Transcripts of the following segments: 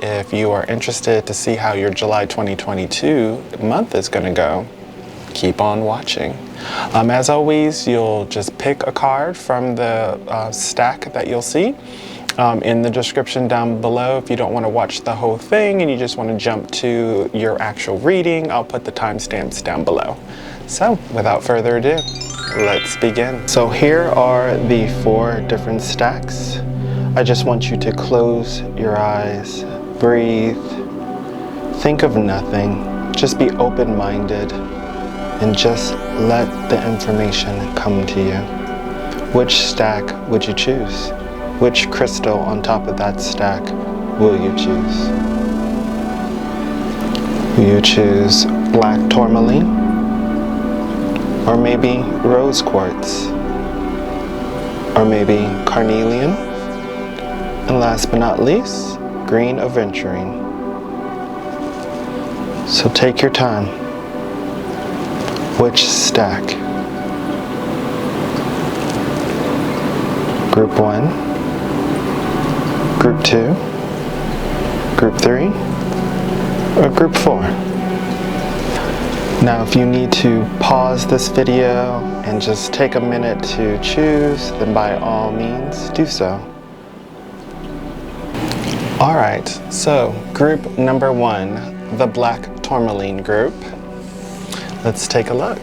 if you are interested to see how your July 2022 month is going to go, keep on watching. As always, you'll just pick a card from the stack that you'll see in the description down below. If you don't want to watch the whole thing and you just want to jump to your actual reading, I'll put the timestamps down below. So without further ado, let's begin. So here are the 4 different stacks. I just want you to close your eyes, breathe, think of nothing, just be open-minded, and just let the information come to you. Which stack would you choose? Which crystal on top of that stack will you choose? Will you choose Black Tourmaline? Or maybe Rose Quartz? Or maybe Carnelian? And last but not least, Green Aventurine. So take your time. Which stack? Group 1, Group 2, Group 3, or Group 4? Now if you need to pause this video and just take a minute to choose, then by all means do so. Alright, so group number 1, the Black Tourmaline group. Let's take a look.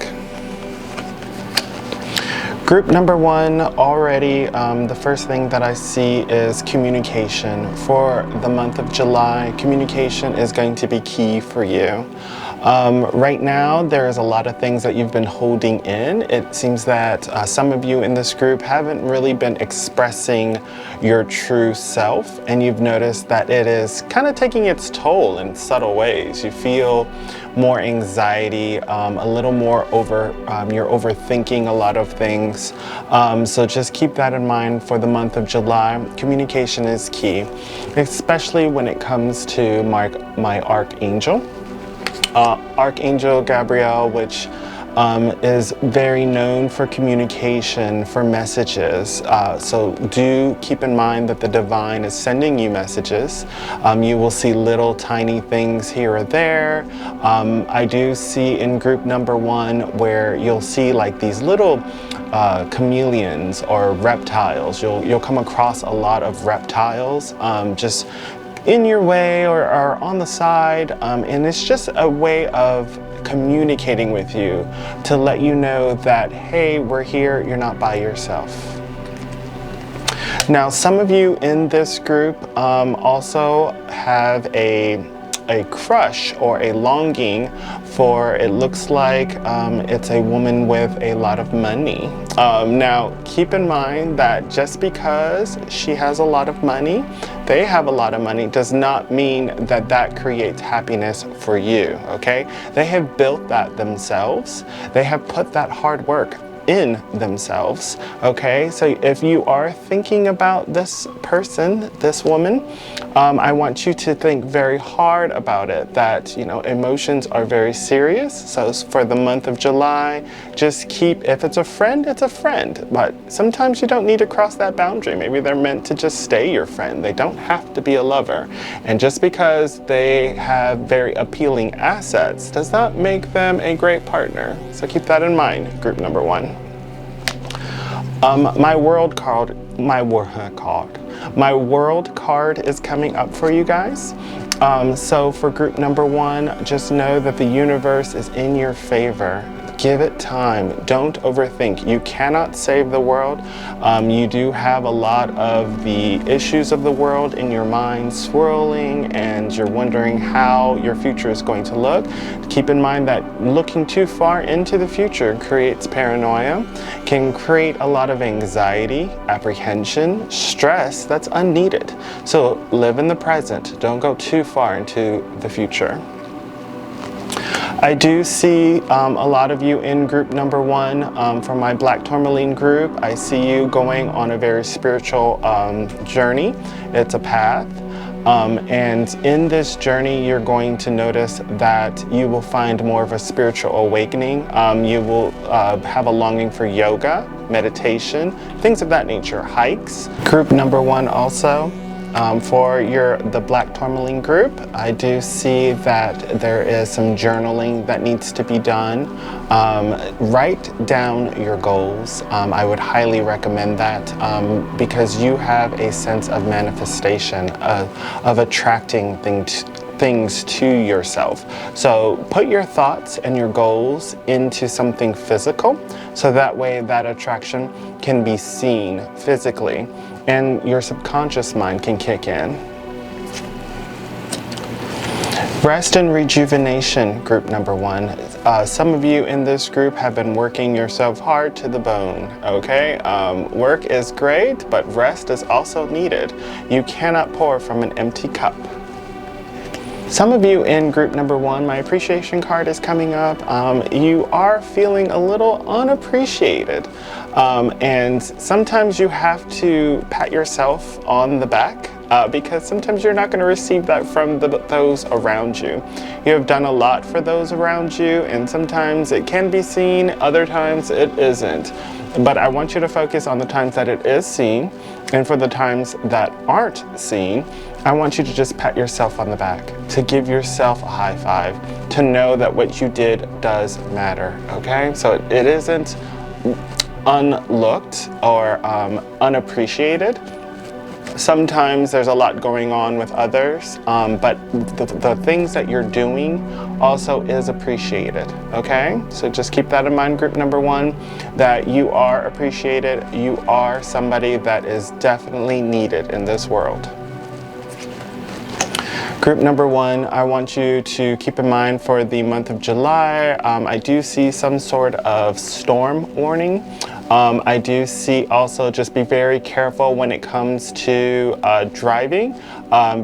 Group number 1, already the first thing that I see is communication. For the month of July, communication is going to be key for you. Right now, there is a lot of things that you've been holding in. It seems that some of you in this group haven't really been expressing your true self, and you've noticed that it is kind of taking its toll in subtle ways. You feel more anxiety, a little more you're overthinking a lot of things. So just keep that in mind for the month of July. Communication is key, especially when it comes to my Archangel. Archangel Gabriel, which is very known for communication, for messages. So do keep in mind that the divine is sending you messages. You will see little tiny things here or there. I do see in group number 1 where you'll see like these little chameleons or reptiles. You'll come across a lot of reptiles just in your way or on the side, and it's just a way of communicating with you to let you know that, hey, we're here, you're not by yourself. Now, some of you in this group also have a crush or a longing for, it looks like it's a woman with a lot of money. Now, keep in mind that just because she has a lot of money, they have a lot of money, does not mean that that creates happiness for you, okay? They have built that themselves. They have put that hard work in themselves, okay? So if you are thinking about this person, this woman, I want you to think very hard about it, that, you know, emotions are very serious. So for the month of July, just keep, if it's a friend, it's a friend. But sometimes you don't need to cross that boundary. Maybe they're meant to just stay your friend. They don't have to be a lover. And just because they have very appealing assets does not make them a great partner. So keep that in mind, group number 1. My world card is coming up for you guys. So for group number 1, just know that the universe is in your favor. Give it time. Don't overthink. You cannot save the world. You do have a lot of the issues of the world in your mind swirling, and you're wondering how your future is going to look. Keep in mind that looking too far into the future creates paranoia, can create a lot of anxiety, apprehension, stress that's unneeded. So live in the present. Don't go too far into the future. I do see a lot of you in group number 1 from my Black Tourmaline group. I see you going on a very spiritual journey. It's a path. And in this journey, you're going to notice that you will find more of a spiritual awakening. You will have a longing for yoga, meditation, things of that nature, hikes. Group number 1 also, For the Black Tourmaline group, I do see that there is some journaling that needs to be done. Write down your goals. I would highly recommend that because you have a sense of manifestation, of attracting things to yourself. So put your thoughts and your goals into something physical, so that way that attraction can be seen physically and your subconscious mind can kick in. Rest and rejuvenation, group number 1. Some of you in this group have been working yourself hard to the bone, okay? Work is great, but rest is also needed. You cannot pour from an empty cup. Some of you in group number 1, my appreciation card is coming up. You are feeling a little unappreciated. And sometimes you have to pat yourself on the back because sometimes you're not going to receive that from those around you. You have done a lot for those around you, and sometimes it can be seen, other times it isn't. But I want you to focus on the times that it is seen, and for the times that aren't seen, I want you to just pat yourself on the back, to give yourself a high five, to know that what you did does matter, okay? So it isn't unlooked or unappreciated. Sometimes there's a lot going on with others, but the things that you're doing also is appreciated, okay? So just keep that in mind, group number 1, that you are appreciated. You are somebody that is definitely needed in this world. Group number 1, I want you to keep in mind for the month of July, I do see some sort of storm warning. I do see also just be very careful when it comes to driving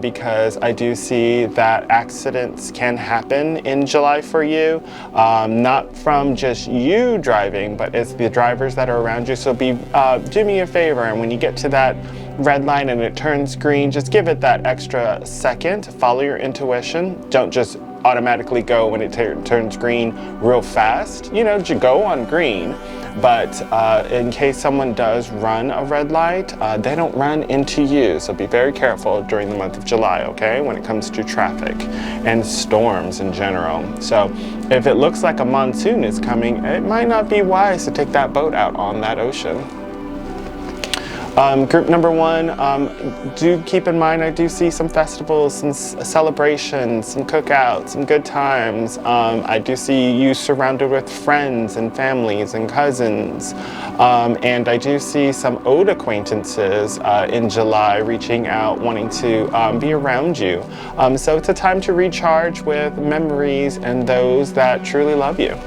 because I do see that accidents can happen in July for you, not from just you driving, but it's the drivers that are around you. So do me a favor, and when you get to that red light and it turns green, just give it that extra second. Follow your intuition. Don't just automatically go when it turns green real fast. You know, go on green. But in case someone does run a red light, they don't run into you. So be very careful during the month of July, okay, when it comes to traffic and storms in general. So if it looks like a monsoon is coming, it might not be wise to take that boat out on that ocean. Group number 1, do keep in mind I do see some festivals, some celebrations, some cookouts, some good times. I do see you surrounded with friends and families and cousins. And I do see some old acquaintances in July reaching out, wanting to be around you. So it's a time to recharge with memories and those that truly love you.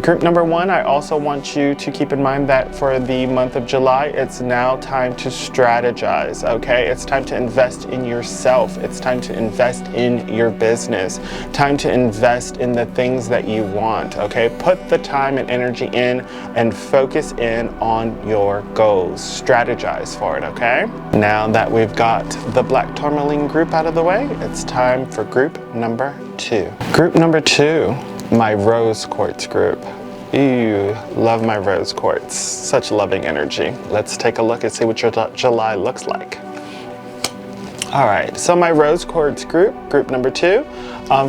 Group number 1, I also want you to keep in mind that for the month of July, it's now time to strategize, okay? It's time to invest in yourself. It's time to invest in your business. Time to invest in the things that you want, okay? Put the time and energy in and focus in on your goals. Strategize for it, okay? Now that we've got the Black Tourmaline group out of the way, it's time for group number 2. Group number 2. My rose quartz group. Ew, love my rose quartz. Such loving energy. Let's take a look and see what your July looks like. All right, so my rose quartz group, group number 2.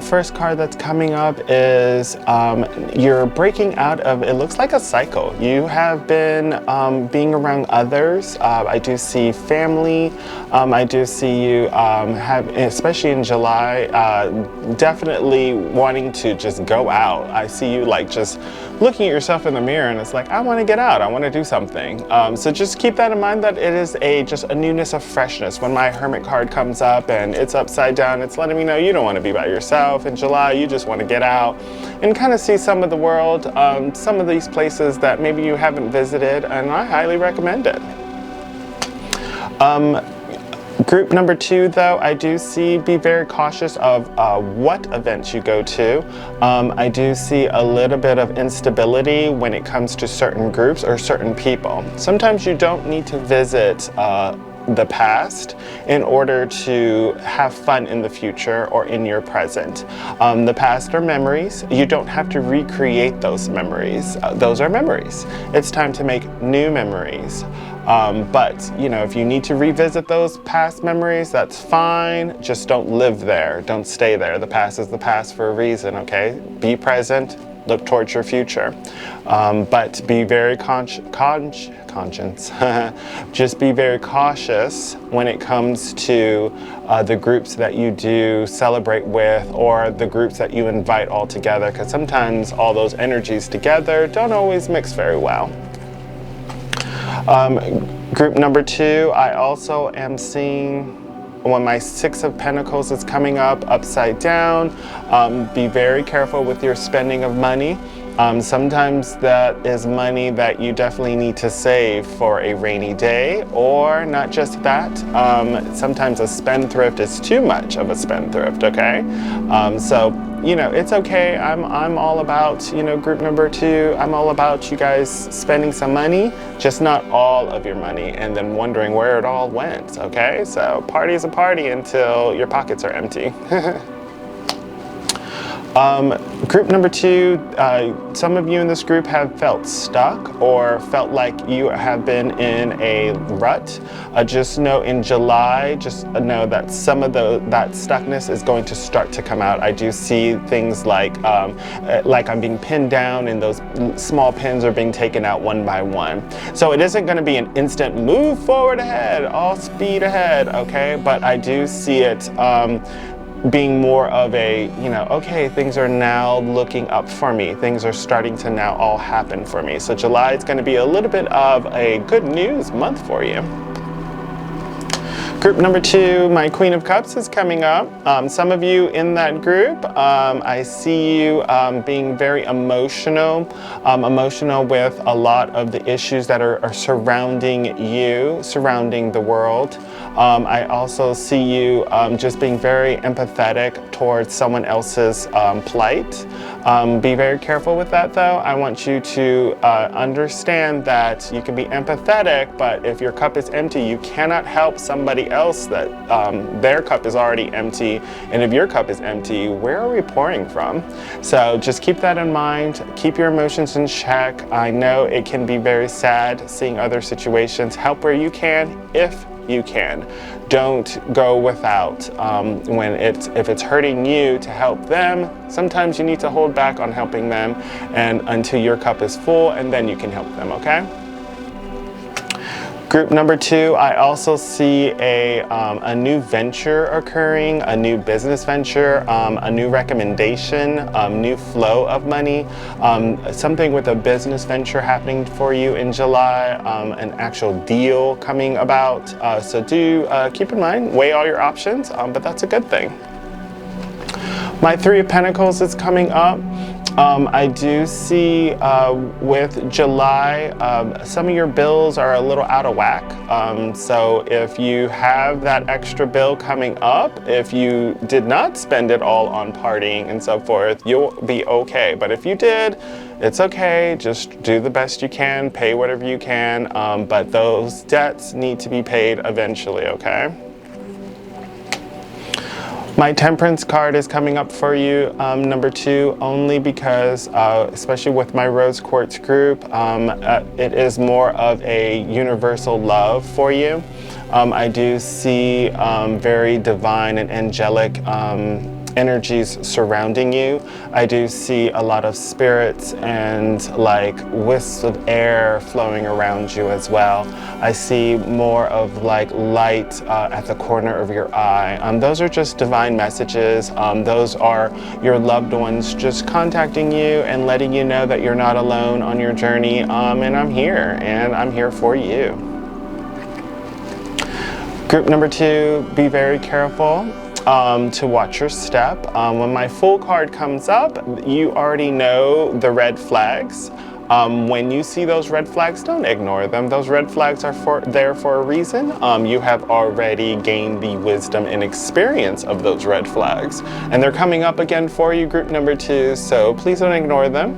First card that's coming up is you're breaking out of, it looks like a cycle. You have been being around others. I do see family. I do see you especially in July, definitely wanting to just go out. I see you like just looking at yourself in the mirror and it's like, I want to get out. I want to do something. So just keep that in mind that it is just a newness of freshness. When my Hermit card comes up and it's upside down, it's letting me know you don't want to be by yourself. In July, you just want to get out and kind of see some of the world, some of these places that maybe you haven't visited, and I highly recommend it. Group number 2, though, I do see be very cautious of what events you go to. I do see a little bit of instability when it comes to certain groups or certain people. Sometimes you don't need to visit the past in order to have fun in the future or in your present. The past are memories. You don't have to recreate those memories. Those are memories. It's time to make new memories. But, you know, if you need to revisit those past memories, that's fine. Just don't live there. Don't stay there. The past is the past for a reason, okay? Be present. Look towards your future. But be very just be very cautious when it comes to the groups that you do celebrate with or the groups that you invite all together, because sometimes all those energies together don't always mix very well. Group number 2, I also am seeing when my 6 of Pentacles is coming up upside down. Be very careful with your spending of money. Sometimes that is money that you definitely need to save for a rainy day, or not just that. Sometimes a spendthrift is too much of a spendthrift, okay? So, you know, it's okay. I'm all about, you know, group number 2, I'm all about you guys spending some money, just not all of your money, and then wondering where it all went, okay? So party is a party until your pockets are empty. Group number 2, some of you in this group have felt stuck or felt like you have been in a rut. Just know in July, just know that some of that stuckness is going to start to come out. I do see things like I'm being pinned down and those small pins are being taken out one by one. So it isn't going to be an instant move forward ahead, all speed ahead, okay? But I do see it being more of a, you know, okay, things are now looking up for me. Things are starting to now all happen for me. So July is going to be a little bit of a good news month for you. Group number 2, my Queen of Cups is coming up. Some of you in that group, I see you being very emotional with a lot of the issues that are surrounding you, surrounding the world. I also see you just being very empathetic towards someone else's plight. Be very careful with that though. I want you to understand that you can be empathetic, but if your cup is empty, you cannot help somebody else that their cup is already empty, and if your cup is empty, where are we pouring from? So just keep that in mind. Keep your emotions in check. I know it can be very sad seeing other situations. Help where you can, if you can. Don't go without if it's hurting you to help them. Sometimes you need to hold back on helping them and until your cup is full, and then you can help them, okay? Group number 2, I also see a new venture occurring, a new business venture, a new recommendation, new flow of money, something with a business venture happening for you in July, an actual deal coming about. So do keep in mind, weigh all your options, but that's a good thing. My 3 of Pentacles is coming up. I do see with July, some of your bills are a little out of whack. So if you have that extra bill coming up, if you did not spend it all on partying and so forth, you'll be okay. But if you did, it's okay. Just do the best you can, pay whatever you can. But those debts need to be paid eventually, okay? My Temperance card is coming up for you, number 2, only because, especially with my Rose Quartz group, it is more of a universal love for you. I do see very divine and angelic energies surrounding you. I do see a lot of spirits and like wisps of air flowing around you as well. I see more of like light at the corner of your eye. Those are just divine messages. Those are your loved ones just contacting you and letting you know that you're not alone on your journey, and I'm here for you. Group number 2, be very careful to watch your step. When my Fool card comes up, you already know the red flags. When you see those red flags, don't ignore them. Those red flags are there for a reason. You have already gained the wisdom and experience of those red flags. And they're coming up again for you, group number 2, so please don't ignore them.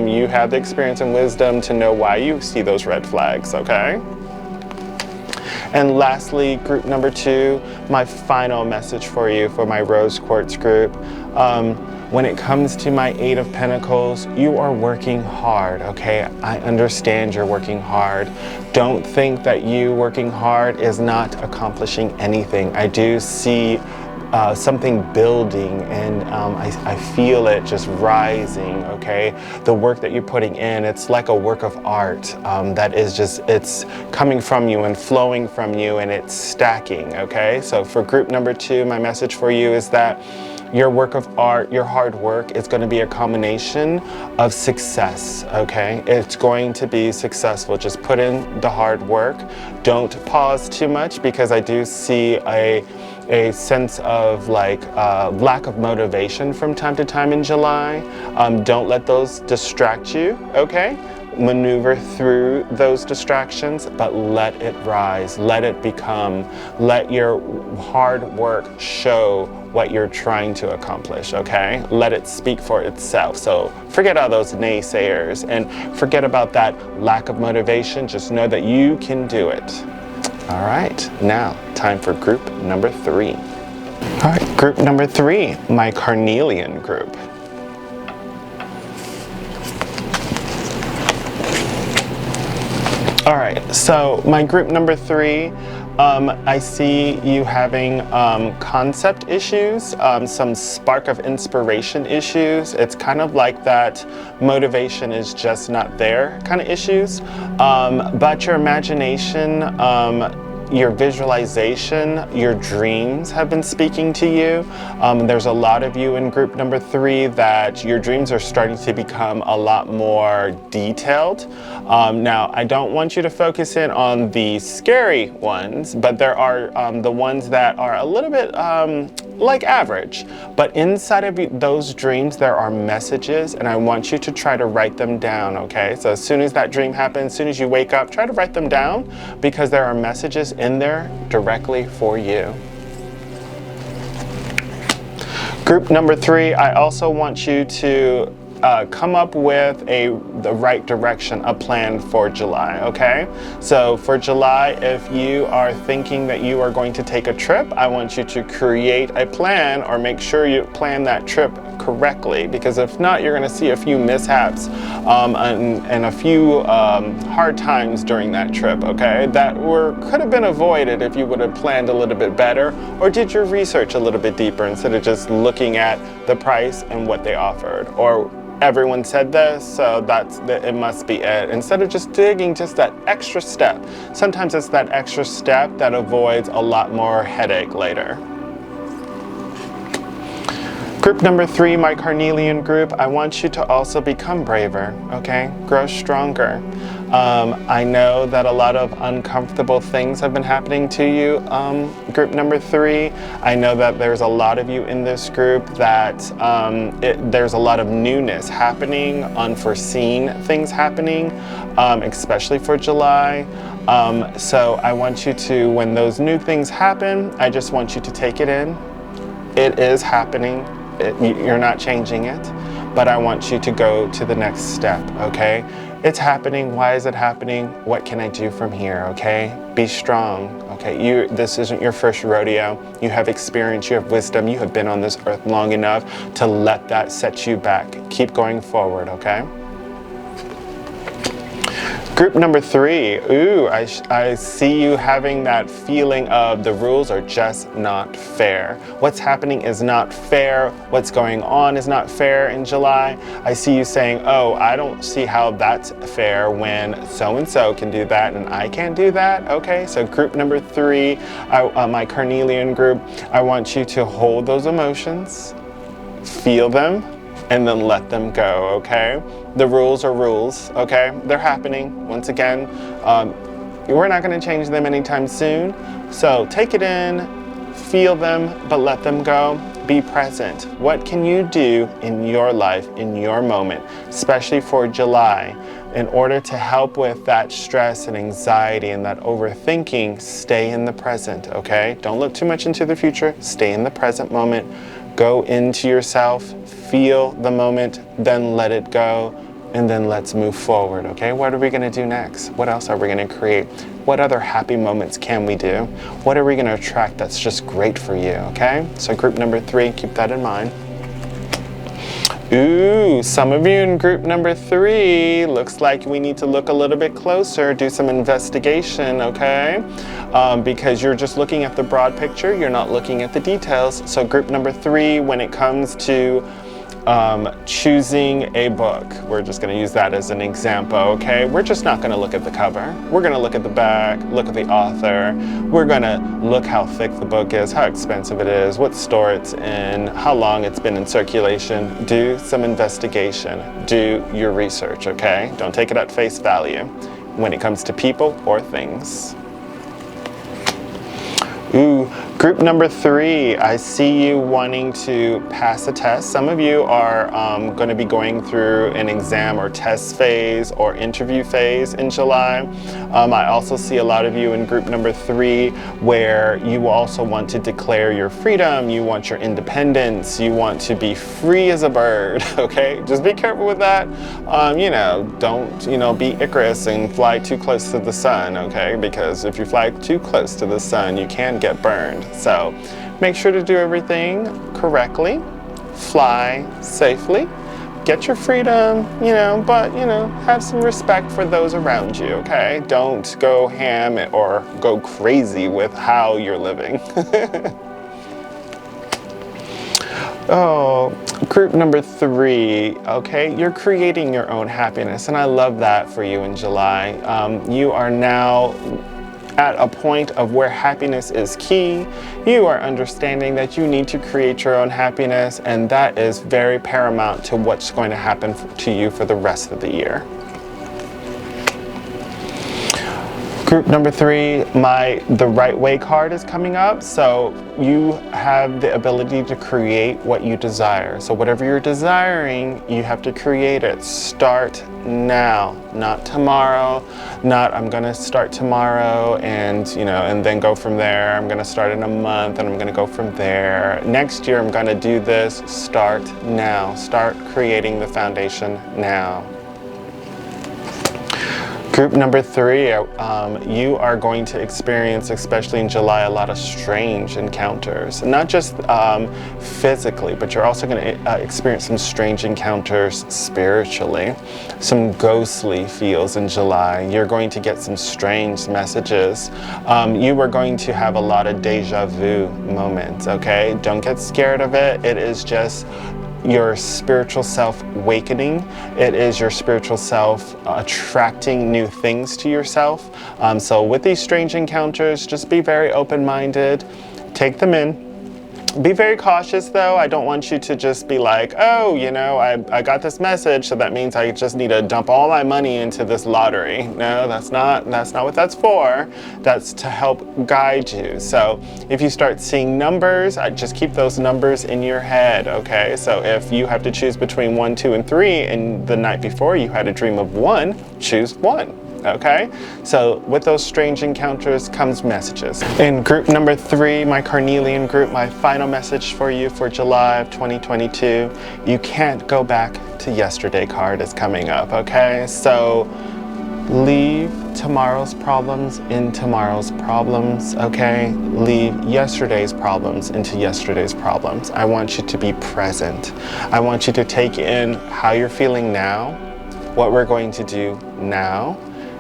You have the experience and wisdom to know why you see those red flags, okay? And lastly, group number 2, my final message for you for my Rose Quartz group. When it comes to my 8 of Pentacles, you are working hard, okay? I understand you're working hard. Don't think that you working hard is not accomplishing anything. I do see something building, and I feel it just rising, okay? The work that you're putting in, it's like a work of art that is just, it's coming from you and flowing from you, and it's stacking, okay? So for group number 2, my message for you is that your work of art, your hard work is going to be a combination of success, okay? It's going to be successful. Just put in the hard work. Don't pause too much, because I do see a sense of like lack of motivation from time to time in July. Don't let those distract you, okay? Maneuver through those distractions, but let it rise, let it become, let your hard work show what you're trying to accomplish, okay? Let it speak for itself. So forget all those naysayers and forget about that lack of motivation. Just know that you can do it. All right, now time for group number 3. All right, group number 3, my Carnelian group. All right, so my group number 3, I see you having concept issues, some spark of inspiration issues. It's kind of like that motivation is just not there kind of issues, but your imagination, your visualization, your dreams have been speaking to you. There's a lot of you in group number 3 that your dreams are starting to become a lot more detailed. Now, I don't want you to focus in on the scary ones, but there are the ones that are a little bit like average. But inside of those dreams, there are messages, and I want you to try to write them down, okay? So as soon as that dream happens, as soon as you wake up, try to write them down, because there are messages in there directly for you. Group number 3, I also want you to come up with the right direction, a plan for July, okay? So for July, if you are thinking that you are going to take a trip, I want you to create a plan, or make sure you plan that trip correctly, because if not, you're going to see a few mishaps and a few hard times during that trip, okay? That could have been avoided if you would have planned a little bit better, or did your research a little bit deeper instead of just looking at the price and what they offered, or everyone said this, so it must be it. Instead of just digging just that extra step. Sometimes it's that extra step that avoids a lot more headache later. Group number 3, my Carnelian group, I want you to also become braver, okay? Grow stronger. I know that a lot of uncomfortable things have been happening to you, group number 3. I know that there's a lot of you in this group that there's a lot of newness happening, unforeseen things happening, especially for July. So I want you to, when those new things happen, I just want you to take it in. It is happening. You're not changing it, but I want you to go to the next step, okay? It's happening. Why is it happening? What can I do from here, okay? Be strong, okay? This isn't your first rodeo. You have experience, you have wisdom, you have been on this earth long enough to let that set you back. Keep going forward, okay? Group number 3, ooh, I see you having that feeling of the rules are just not fair. What's happening is not fair. What's going on is not fair in July. I see you saying, oh, I don't see how that's fair when so-and-so can do that and I can't do that, okay? So group number 3, my Carnelian group, I want you to hold those emotions, feel them, and then let them go, okay? The rules are rules, okay? They're happening. Once again, we're not gonna change them anytime soon. So take it in, feel them, but let them go. Be present. What can you do in your life, in your moment, especially for July, in order to help with that stress and anxiety and that overthinking? Stay in the present, okay? Don't look too much into the future. Stay in the present moment. Go into yourself, feel the moment, then let it go, and then let's move forward, okay? What are we gonna do next? What else are we gonna create? What other happy moments can we do? What are we going to attract that's just great for you, okay? So group number 3, keep that in mind. Ooh, some of you in group number 3, looks like we need to look a little bit closer, do some investigation, okay? Because you're just looking at the broad picture, you're not looking at the details. So group number 3, when it comes to choosing a book, we're just going to use that as an example, okay? We're just not going to look at the cover. We're going to look at the back, look at the author. We're going to look how thick the book is, how expensive it is, what store it's in, how long it's been in circulation. Do some investigation. Do your research, okay? Don't take it at face value when it comes to people or things. Ooh, group number 3, I see you wanting to pass a test. Some of you are going to be going through an exam or test phase or interview phase in July. I also see a lot of you in group number 3 where you also want to declare your freedom, you want your independence, you want to be free as a bird, okay? Just be careful with that. Don't, be Icarus and fly too close to the sun, okay? Because if you fly too close to the sun, you can get burned. So make sure to do everything correctly, fly safely, get your freedom, but have some respect for those around you, okay? Don't go ham or go crazy with how you're living. Oh, group number 3, okay? You're creating your own happiness, and I love that for you in July. You are now at a point of where happiness is key. You are understanding that you need to create your own happiness, and that is very paramount to what's going to happen to you for the rest of the year. Group number 3, the right way card is coming up. So you have the ability to create what you desire. So whatever you're desiring, you have to create it. Start now, not tomorrow, not I'm gonna start tomorrow and then go from there. I'm gonna start in a month and I'm gonna go from there. Next year I'm gonna do this. Start now. Start creating the foundation now. Group number 3, you are going to experience, especially in July, a lot of strange encounters. Not just physically, but you're also going to experience some strange encounters spiritually. Some ghostly feels in July. You're going to get some strange messages. You are going to have a lot of deja vu moments, okay? Don't get scared of it. It is just your spiritual self awakening. It is your spiritual self attracting new things to yourself. So with these strange encounters, just be very open-minded, take them in. Be very cautious though. I don't want you to just be like, oh, I got this message, so that means I just need to dump all my money into this lottery. No, that's not what that's for. That's to help guide you. So if you start seeing numbers, I just keep those numbers in your head, okay? So if you have to choose between 1, 2, and 3, and the night before you had a dream of 1, choose 1. Okay, so with those strange encounters comes messages. In group number 3, my Carnelian group, my final message for you for July of 2022, you can't go back to yesterday card is coming up, okay? So leave tomorrow's problems in tomorrow's problems, okay? Leave yesterday's problems into yesterday's problems. I want you to be present. I want you to take in how you're feeling now, what we're going to do now,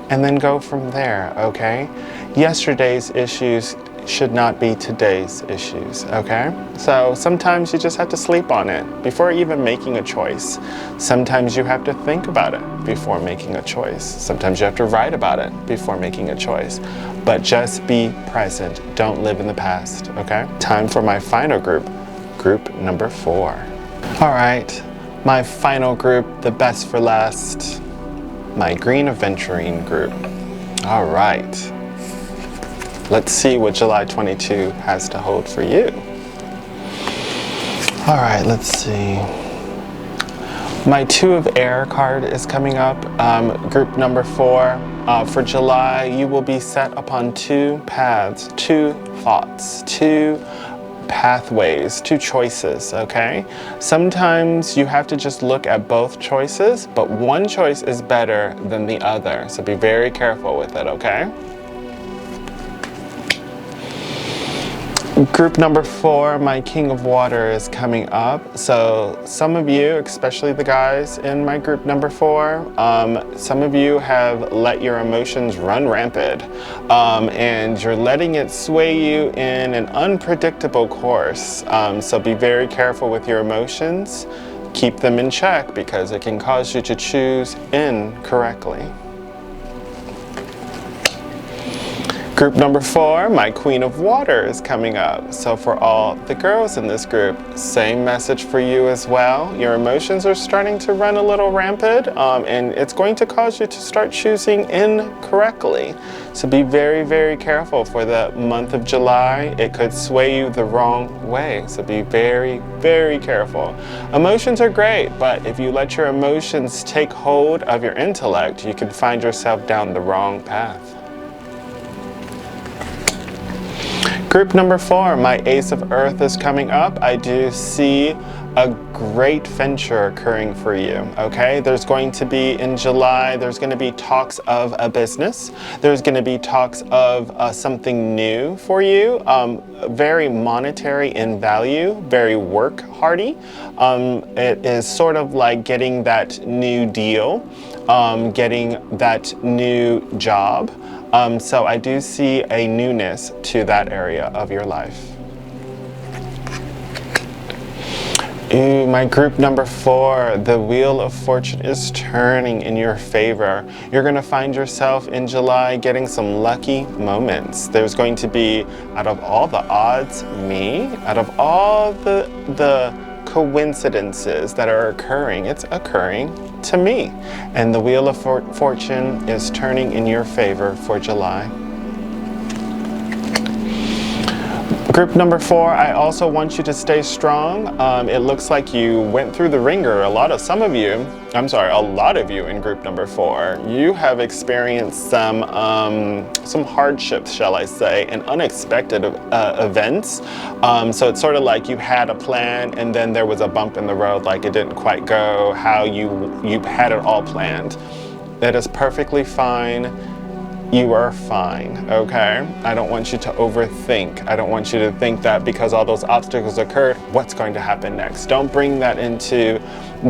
and then go from there, okay? Yesterday's issues should not be today's issues, okay? So sometimes you just have to sleep on it before even making a choice. Sometimes you have to think about it before making a choice. Sometimes you have to write about it before making a choice. But just be present. Don't live in the past, okay? Time for my final group, group number 4. All right, my final group, the best for last, my Green Aventurine group. All right, let's see what July 22 has to hold for you. All right, let's see. My 2 of Air card is coming up. Group number 4. For July, you will be set upon 2 paths, 2 thoughts, 2 pathways, 2 choices, okay? Sometimes you have to just look at both choices, but one choice is better than the other. So be very careful with it, okay? Group number 4, my King of Water is coming up. So some of you, especially the guys in my group number 4, some of you have let your emotions run rampant, and you're letting it sway you in an unpredictable course. So be very careful with your emotions. Keep them in check because it can cause you to choose incorrectly. Group number 4, my Queen of Water is coming up. So for all the girls in this group, same message for you as well. Your emotions are starting to run a little rampant, and it's going to cause you to start choosing incorrectly. So be very, very careful for the month of July. It could sway you the wrong way. So be very, very careful. Emotions are great, but if you let your emotions take hold of your intellect, you can find yourself down the wrong path. Group number 4, my Ace of Earth is coming up. I do see a great venture occurring for you, okay? There's going to be, in July, there's going to be talks of a business. There's going to be talks of something new for you, very monetary in value, very work hardy. It is sort of like getting that new deal, getting that new job. So I do see a newness to that area of your life. Ooh, my group number 4, the Wheel of Fortune is turning in your favor. You're going to find yourself in July getting some lucky moments. There's going to be, out of all the odds, out of all the coincidences that are occurring, it's occurring to me. And the Wheel of Fortune is turning in your favor for July. Group number 4, I also want you to stay strong. It looks like you went through the ringer. A lot of you in group number 4, you have experienced some hardships, shall I say, and unexpected events. So it's sort of like you had a plan and then there was a bump in the road, like it didn't quite go how you had it all planned. That is perfectly fine. You are fine, okay? I don't want you to overthink. I don't want you to think that because all those obstacles occurred, what's going to happen next? Don't bring that into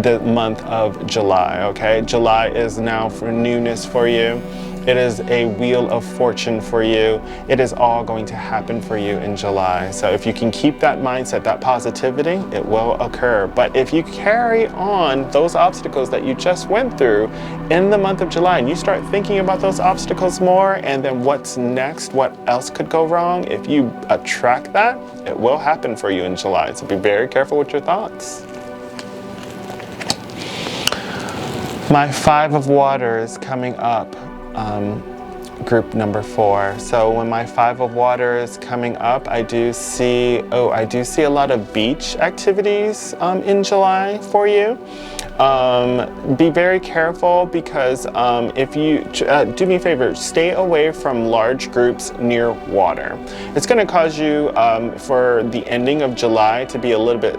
the month of July, okay? July is now for newness for you. It is a Wheel of Fortune for you. It is all going to happen for you in July. So if you can keep that mindset, that positivity, it will occur. But if you carry on those obstacles that you just went through in the month of July and you start thinking about those obstacles more and then what's next, what else could go wrong, if you attract that, it will happen for you in July. So be very careful with your thoughts. My 5 of Water is coming up. Group number 4. So when my 5 of Water is coming up, I do see a lot of beach activities in July for you. Be very careful because if you do me a favor, stay away from large groups near water. It's going to cause you for the ending of July to be a little bit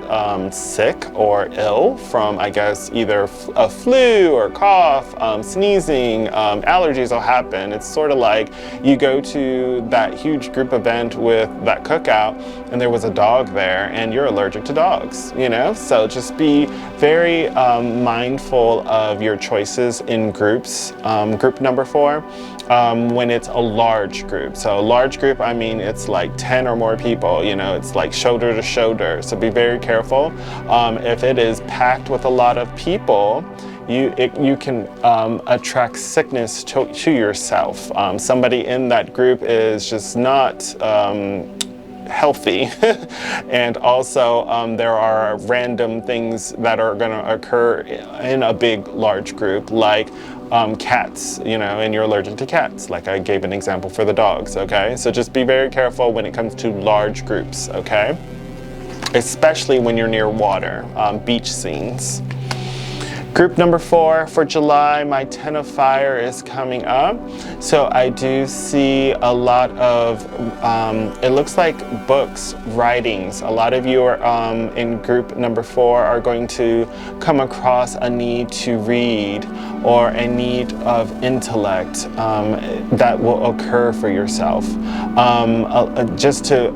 sick or ill from, I guess, either a flu or cough, sneezing, allergies will happen. It's sort of like you go to that huge group event with that cookout and there was a dog there and you're allergic to dogs, you know? So just be very mindful of your choices in groups. Group number 4, when it's a large group. So a large group, I mean, it's like 10 or more people, you know, it's like shoulder to shoulder. So be very careful. If it is packed with a lot of people, you can attract sickness to yourself. Somebody in that group is just not healthy and also there are random things that are going to occur in a big large group like cats, you know, and you're allergic to cats, like I gave an example for the dogs, okay? So just be very careful when it comes to large groups, okay? Especially when you're near water, beach scenes. Group number 4 for July, my 10 of Fire is coming up. So I do see a lot of, it looks like books, writings. A lot of you are in group number 4 are going to come across a need to read or a need of intellect that will occur for yourself. Just to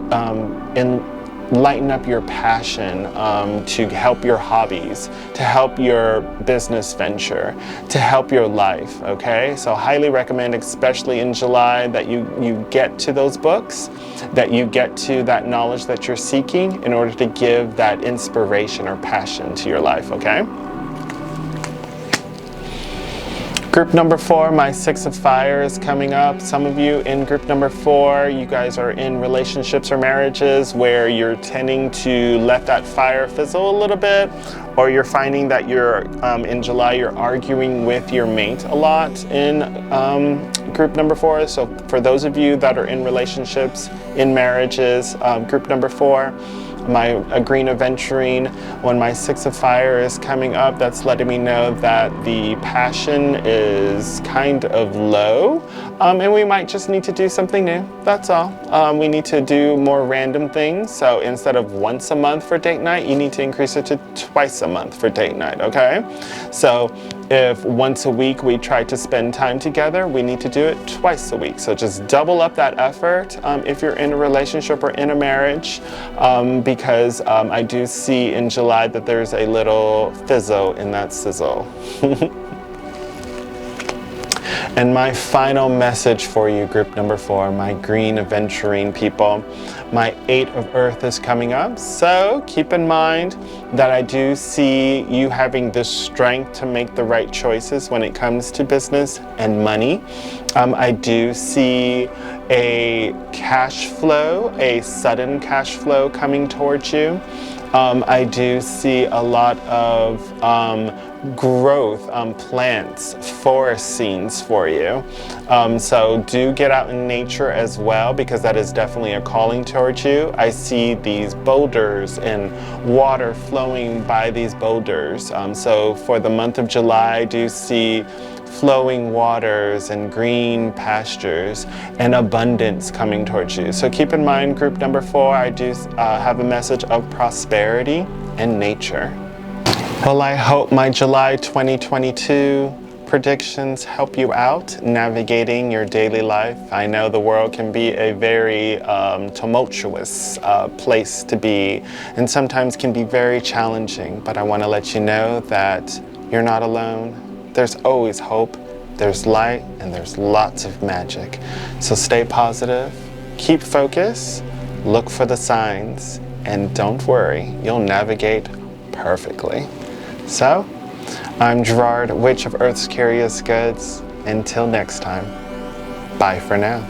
lighten up your passion, to help your hobbies, to help your business venture, to help your life, okay? So highly recommend, especially in July, that you get to those books, that you get to that knowledge that you're seeking in order to give that inspiration or passion to your life, okay? Group number 4, my 6 of Fire is coming up. Some of you in group number 4, you guys are in relationships or marriages where you're tending to let that fire fizzle a little bit, or you're finding that you're, in July, you're arguing with your mate a lot in group number 4. So for those of you that are in relationships, in marriages, group number 4, my Green Aventurine, when my 6 of Fire is coming up, that's letting me know that the passion is kind of low, and we might just need to do something new, that's all. We need to do more random things, so instead of once a month for date night, you need to increase it to twice a month for date night, okay? So if once a week we try to spend time together, we need to do it twice a week. So just double up that effort if you're in a relationship or in a marriage, because I do see in July that there's a little fizzle in that sizzle. And my final message for you, group number 4, my Green Aventurine people, my 8 of Earth is coming up. So keep in mind that I do see you having the strength to make the right choices when it comes to business and money. I do see a cash flow, a sudden cash flow coming towards you. I do see a lot of growth, plants, forest scenes for you. So do get out in nature as well, because that is definitely a calling towards you. I see these boulders and water flowing by these boulders. So for the month of July, I do see flowing waters and green pastures and abundance coming towards you. So keep in mind, group number 4, I do have a message of prosperity and nature. Well, I hope my July 2022 predictions help you out navigating your daily life. I know the world can be a very tumultuous place to be, and sometimes can be very challenging, but I want to let you know that you're not alone. There's always hope, there's light, and there's lots of magic. So stay positive, keep focus, look for the signs, and don't worry, you'll navigate perfectly. So, I'm Gerard, Witch of Earth's Curious Goods. Until next time, bye for now.